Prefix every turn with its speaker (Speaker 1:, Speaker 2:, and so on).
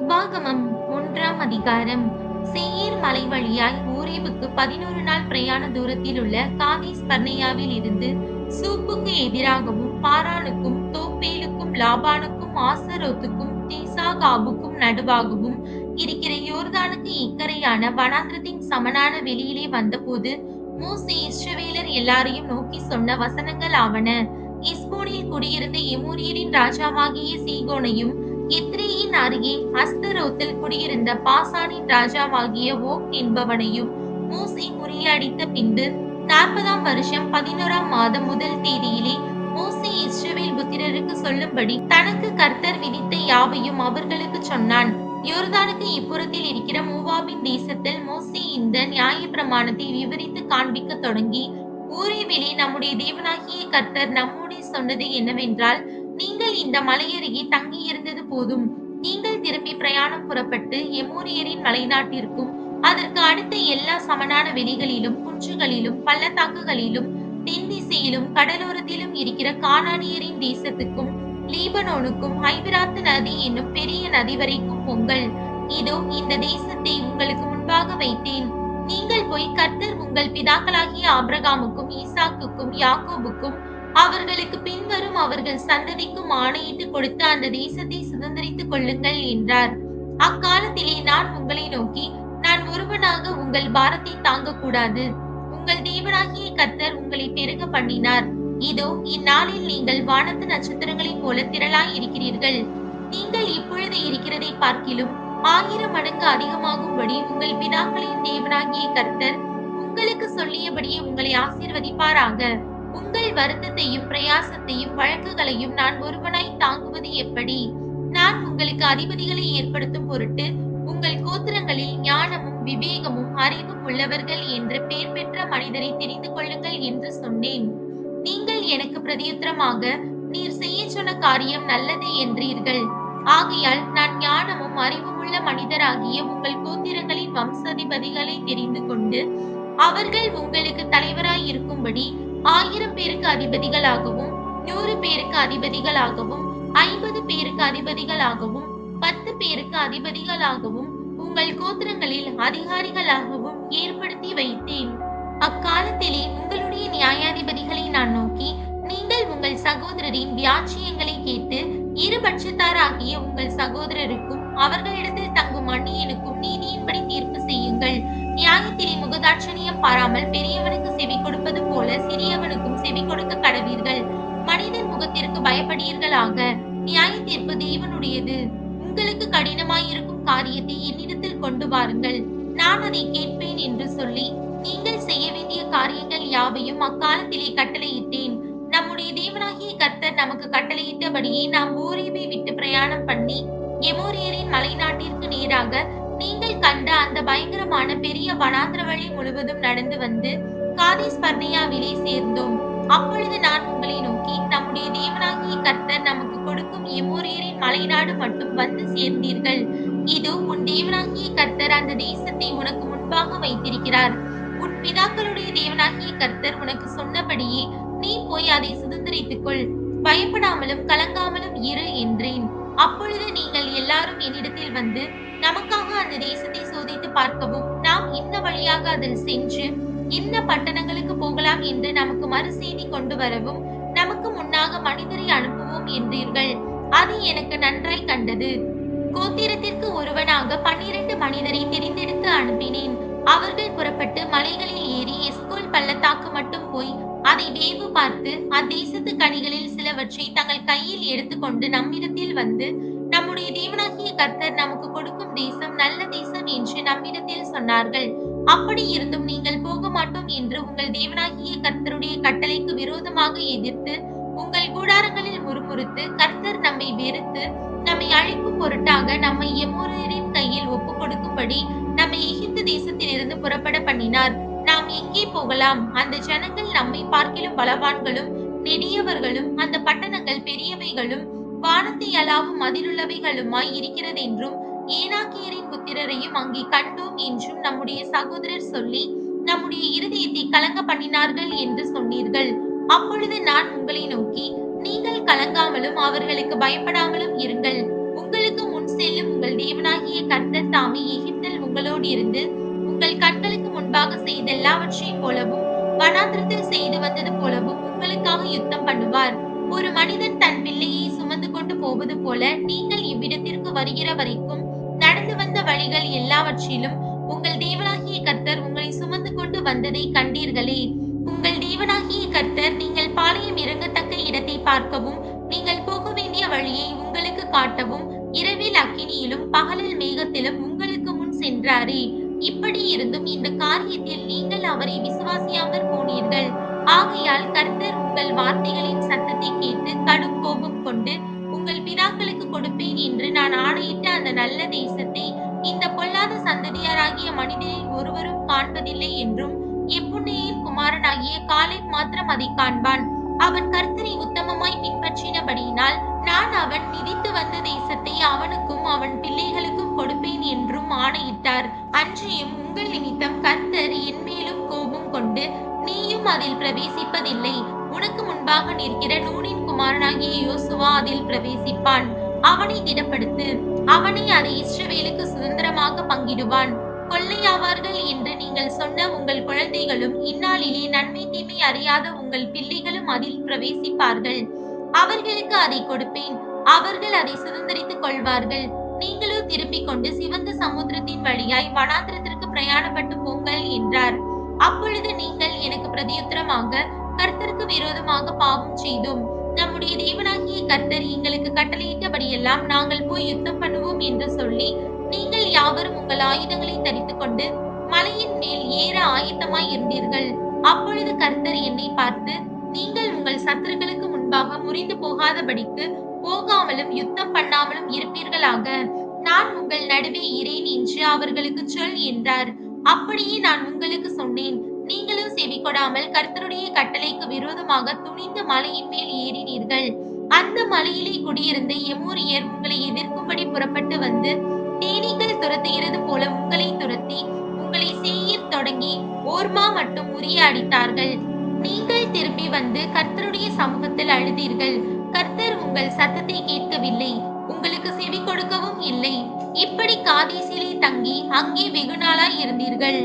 Speaker 1: உபாகமம் 1ஆம் அதிகாரம். சேயீர் மலை வழியாய் ஓரேபுக்கு 11 நாள் பிரயாண தூரத்தில் உள்ள காதேஸ் பர்னேயாவில் இருந்து சூப்புக்கு எதிராகவும் பாரானுக்கும் தோப்பேலுக்கும் லாபானுக்கும் ஆசரோத்துக்கும் தீசாகாபுக்கும் நடுவாகவும் இருக்கிற யோர்தானுக்கு இக்கரையான வனாந்திரத்தின் சமனான வெளியிலே வந்தபோது மோசே இஸ்ரவேலர் எல்லாரையும் நோக்கி சொன்ன வசனங்கள் ஆவன. எஸ்போனில் குடியிருந்த எமோரியரின் ராஜாவாகிய சீகோனையும், எத்ரேயின் அருகே அஸ்தரோத்தில் குடியிருந்த பாசானின் ராஜாவாகிய ஓக் என்பவனையும் மோசே முறியடித்த பின்பு 40ஆம் வருஷம் 11ஆம் மாதம் முதல் தேதியிலே மோசே இஸ்ரவேல் புத்திரருக்கு சொல்லும்படி தனக்கு கர்த்தர் விதித்த யாவையும் அவர்களுக்கு சொன்னான். யோர்தானுக்கு இப்புறத்தில் இருக்கிற மோவாபின் தேசத்தில் மோசே இந்த நியாயப்பிரமாணத்தை விவரித்து காண்பிக்க தொடங்கி, ஊரேவிலே நம்முடைய தேவனாகிய கர்த்தர் நம்மோடே சொன்னது என்னவென்றால், நீங்கள் இந்த மலையருகே தங்கியிருந்தது போதும். நீங்கள் திரும்பி பிரயாணம் புறப்பட்டு எமோரியரின் மலைநாட்டிற்கும் அதற்கு அடுத்த எல்லா சமனான வெளிகளிலும் குன்றுகளிலும் பள்ளத்தாக்குகளிலும் தென் திசையிலும் கடலோரத்திலும் இருக்கிற கானானியரின் தேசத்துக்கும் லீபனோனுக்கும் ஐபிராத்து நதி என்னும் பெரிய நதி வரைக்கும் பொங்கல். இதோ இந்த தேசத்தை உங்களுக்கு முன்பாக வைத்தேன். நீங்கள் போய் கர்த்தர் உங்கள் பிதாக்களாகிய ஆபிரகாமுக்கும் ஈசாக்குக்கும் யாக்கோபுக்கும் அவர்களுக்கு பின்வரும் அவர்கள் சந்ததிக்கும் ஆணையிட்டு கொடுத்த அந்த தேசத்தை சுதந்திரித்துக் கொள்ளுங்கள் என்றார். அக்காலத்திலே நான் உங்களை நோக்கி, நான் ஒருவனாக உங்கள் பாரத்தை தாங்கக்கூடாது. உங்கள் தேவனாகிய கர்த்தர் உங்களை பெருக பண்ணினார். இதோ இந்நாளில் நீங்கள் வானத்து நட்சத்திரங்களைப் போல திரளாய் இருக்கிறீர்கள். நீங்கள் இப்பொழுது இருக்கிறதை பார்க்கிலும் 1000 மடங்கு அதிகமாகும்படி உங்கள் பிதாக்களின் தேவனாகிய கர்த்தர் உங்களுக்கு சொல்லியபடியே உங்களை ஆசீர்வதிப்பாராக. உங்கள் வருத்தத்தையும் பிரயாசத்தையும் வழக்குகளையும் நான் ஒருவனாய் தாங்குவது எப்படி? நான் உங்களுக்கு அதிபதிகளை ஏற்படுத்தும் பொருட்டு உங்கள் கோத்திரங்களில் ஞானமும் விவேகமும் அறிவும் உள்ளவர்கள் என்று பெயர் பெற்ற மனிதரை தெரிந்து கொள்ளுங்கள் என்று சொன்னேன். நீங்கள் எனக்கு பிரதியுத்தரமாக, நீர் செய்ய சொன்ன காரியம் நல்லது என்றீர்கள். ஆகையால் நான் ஞானமும் அறிவுமுள்ள மனிதராகிய உங்கள் கோத்திரங்களின் வம்சாதிபதிகளை தெரிந்து கொண்டு அவர்கள் உங்களுக்கு தலைவராய் இருக்கும்படி 1000 பேருக்கு அதிபதிகளாகவும் 100 பேருக்கு அதிபதிகளாகவும் 50 பேருக்கு அதிபதிகளாகவும் 10 பேருக்கு அதிபதிகளாகவும் உங்கள் கோத்திரங்களில் அதிகாரிகளாகவும் ஏற்படுத்தி வைத்தேன். அக்காலத்திலே உங்களுடைய நியாயாதிபதிகளை நான் நோக்கி, நீங்கள் உங்கள் சகோதரரின் வியாச்சியங்களை கேட்டு இருபட்சத்தாராகிய உங்கள் சகோதரருக்கும் அவர்களிடத்தில் தங்கும் அந்நியனுக்கும் நீதியின்படி தீர்ப்பு செய்யுங்கள். நியாயத்திலே முகதாட்சணியம் பாராமல் பெரியவனுக்கு செவி கொடுப்பது போல சிறியவனுக்கும் செவி கொடுக்க கடவீர்கள். மனிதன் முகத்திற்கு பயப்படீர்களாக. நியாய தீர்ப்பு தேவனுடையது. உங்களுக்கு கடினமாயிருக்கும் காரியத்தை என்னிடத்தில் கொண்டு வாருங்கள், நான் அதை கேட்பேன் என்று சொல்லி நீங்கள் செய்ய வேண்டிய காரியங்கள் யாவையும் அக்காலத்திலே கட்டளையிட்டேன். நம்முடைய தேவனாகிய கர்த்தர் நமக்கு கட்டளையிட்டபடியே நாம் ஓரேபை விட்டு பிரயாணம் பண்ணி எமோரியரின் மலைநாட்டிற்கு நேராக நீங்கள் கண்ட அந்த பயங்கரமான பெரிய வனாந்திர வழி முழுவதும் நடந்து வந்து காதேஸ் பர்னேயாவிலே சேர்ந்தோம். அப்பொழுது நான் உங்களை நோக்கி, நம்முடைய தேவனாகிய கர்த்தர் நமக்கு கொடுக்கும் எமோரியரின் மலைநாடு மட்டும் வந்து சேர்ந்தீர்கள். இதோ உன் தேவனாகிய கர்த்தர் அந்த தேசத்தை உனக்கு முன்பாக வைத்திருக்கிறார். உன் பிதாக்களுடைய தேவனாகிய கர்த்தர் உனக்கு சொன்னபடியே நீ போய் அதை சுதந்திரித்துக் கொள். பயப்படாமலும் கலங்காமலும் இரு என்றேன். அப்பொழுது நீங்கள் எல்லாரும் என்னிடத்தில் வந்து, நமக்காக அந்த தேசத்தை சோதித்து பார்க்கவும், நாம் இன்ன வழியாக அதில் சென்று இன்ன பட்டணங்களுக்கு போகலாம் என்று நமக்கு மறுசெய்தி கொண்டு வரவும் நமக்கு முன்னாக மனிதரை அனுப்புவோம் என்றீர்கள். அது எனக்கு நன்றாய் கண்டது. கோத்திரத்திற்கு ஒருவனாக 12 மனிதரை தெரிந்தெடுத்து அனுப்பினேன். அவர்கள் புறப்பட்டு மலைகளில் ஏறி எஸ்கோல் பள்ளத்தாக்கு மட்டும் போய் அதை வேவு பார்த்து அத்தேசத்து கனிகளில் சிலவற்றை தங்கள் கையில் எடுத்துக்கொண்டு நம்மிடத்தில் வந்து, நம்முடைய தேவனாகிய கர்த்தர் நமக்கு கொடுக்கும் தேசம் நல்ல தேசம் என்று நம்மிடத்தில் சொன்னார்கள். அப்படி இருந்தும் நீங்கள் போக மாட்டோம் என்று உங்கள் தேவனாகிய கர்த்தருடைய கட்டளைக்கு விரோதமாக எதிர்த்து உங்கள் கூடாரங்களில் முறுமுறுத்து, கர்த்தர் நம்மை வெறுத்து நம்மை அழிக்கும் பொருட்டாக நம்மை எமோரியரின் கையில் ஒப்புக் கொடுக்கும்படி நம்மை எகிப்து தேசத்திலிருந்து புறப்பட பண்ணினார். நாம் எங்கே போகலாம்? அந்த ஜனங்கள் நம்மை பார்க்கிலும் பலவான்களும் நெடியவர்களும் அந்த பட்டணங்கள் பெரியவைகளும் வானத்தை அளாவும் மதிலுள்ளவைகளுமாய் இருக்கிறதென்றும் ஏனாக்கியரின் புத்திரரையும் அங்கே கண்டோம் என்றும் நம்முடைய சகோதரர் சொல்லி நம்முடைய இருதயத்தை கலங்க பண்ணினார்கள் என்று சொன்னீர்கள். அப்பொழுது நான் உங்களை நோக்கி, நீங்கள் கலங்காமலும் அவர்களுக்கு பயப்படாமலும் இருங்கள். உங்களுக்கு முன் செல்லும் உங்கள் தேவனாகிய தேவனாகிய கர்த்தர் தாமே எகிப்தில் உங்களோடு இருந்து உங்கள் கண்களுக்கு முன்பாக செய்த எல்லாவற்றைப் போலவும் வனாந்திரத்தில் செய்து வந்தது போலவும் உங்களுக்காக யுத்தம் பண்ணுவார். ஒரு மனிதன் தன் பிள்ளையை சுமந்து கொண்டு போவது போல நீங்கள் இவ்விடத்திற்கு வருகிற வரைக்கும் நடந்து வந்த வழிகள் எல்லாவற்றிலும் உங்கள் தேவனாகிய கர்த்தர் உங்களை சுமந்து கொண்டு வந்ததை கண்டீர்களே. உங்கள் தேவனாகிய கர்த்தர் நீங்கள் பாளையம் இறங்கத்தக்க இடத்தை பார்க்கவும் நீங்கள் போக வேண்டிய வழியை உங்களுக்கு காட்டவும் இரவில் அக்கினியிலும் பகலில் மேகத்திலும் உங்களுக்கு முன் சென்றாரே. இப்படி இருந்தும் இந்த காரியத்தில் நீங்கள் அவரை விசுவாசியாமற் போனீர்கள். ஆகையால் கர்த்தர் உங்கள் வார்த்தைகளின் சத்தத்தை கேட்டு கடும் கோபம் கொண்டு உங்கள் பிதாக்களுக்கு கொடுப்பேன் என்று நான் ஆணையிட்ட அந்த நல்ல தேசத்தை இந்த பொல்லாத சந்ததியாராகிய மனிதரில் ஒருவரும் காண்பதில்லை என்றும் எப்புன்னேயின் குமாரனாகிய காலேப் மாத்திரம் அதை காண்பான். அவன் கர்த்தரை உத்தமமாய் பின்பற்றினபடியினால் நான் அவன் மிதித்து வந்த தேசத்தை அவனுக்கும் அவன் பிள்ளைகளுக்கும் கொடுப்பேன் என்றும் ஆணையிட்டார். அன்றியும் உங்கள் நிமித்தம் கர்த்தர் என்மேலும் கோபம் கொண்டு நீயும் அதில் பிரவேசிப்பதில்லை. உனக்கு முன்பாக நிற்கிற நூனின் குமாரனாகிய யோசுவா அதில் பிரவேசிப்பான். அவனை திடப்படுத்து. அவனை அதை இஸ்ரவேலுக்கு சுதந்திரமாக பங்கிடுவான். கொள்ளையாவார்கள் என்று நீங்கள் சொன்ன உங்கள் குழந்தைகளும் இந்நாளிலே நன்மை தீமை அறியாத உங்கள் பிள்ளைகளும் அதில் பிரவேசிப்பார்கள். அவர்களுக்கு அதை கொடுப்பேன். அவர்கள் அதை சுதந்திரித்துக் கொள்வார்கள். நீங்களோ திரும்பிக் கொண்டு சிவந்த சமுத்திரத்தின் வழியாய் வனாந்திரத்திற்கு பிரயாணப்பட்டு போங்கள் என்றார். அப்பொழுது நீங்கள் எனக்கு பிரதியுத்தரமாக கர்த்தருக்கு விரோதமாக பாவம் செய்தோம். நம்முடைய தேவனாகிய கர்த்தர் எங்களுக்கு கட்டளையிட்டபடியெல்லாம் நாங்கள் போய் யுத்தம் பண்ணுவோம் என்று சொல்லி நீங்கள் யாவரும் உங்கள் ஆயுதங்களை தரித்துக் கொண்டு மலையின் மேல் ஏற ஆயத்தமாய் இருந்தீர்கள். அப்பொழுது கர்த்தர் என்னை பார்த்து, நீங்கள் உங்கள் சத்துருக்களுக்கு முன்பாக முறிந்து போகாதபடிக்கு போகாமலும் யுத்தம் பண்ணாமலும் இருப்பீர்களாக. நான் உங்கள் நடுவே இரேன் என்று அவர்களுக்கு சொல் என்றார். அப்படியே நான் உங்களுக்கு சொன்னேன். நீங்களும் செவி கொடாமல் கர்த்தருடைய கட்டளைக்கு விரோதமாக துணிந்து மலையின் மேல் ஏறினீர்கள். அந்த மலையிலே குடியிருந்த எமோரியர் உங்களை எதிர்க்கும்படி புறப்பட்டு வந்து தேனீக்கள் துரத்துகிறது போல உங்களை துரத்தி உங்களை சேயீர் தொடங்கி ஓர்மா மட்டும் உரிய அடித்தார்கள். நீங்கள் திரும்பி வந்து கர்த்தருடைய சமூகத்தில் அழுதீர்கள். கர்த்தர் உங்கள் சத்தத்தை கேட்கவில்லை, உங்களுக்கு செவி கொடுக்கவும் இல்லை. இப்படி காதேசிலே தங்கி அங்கே வெகுநாளாய் இருந்தீர்கள்.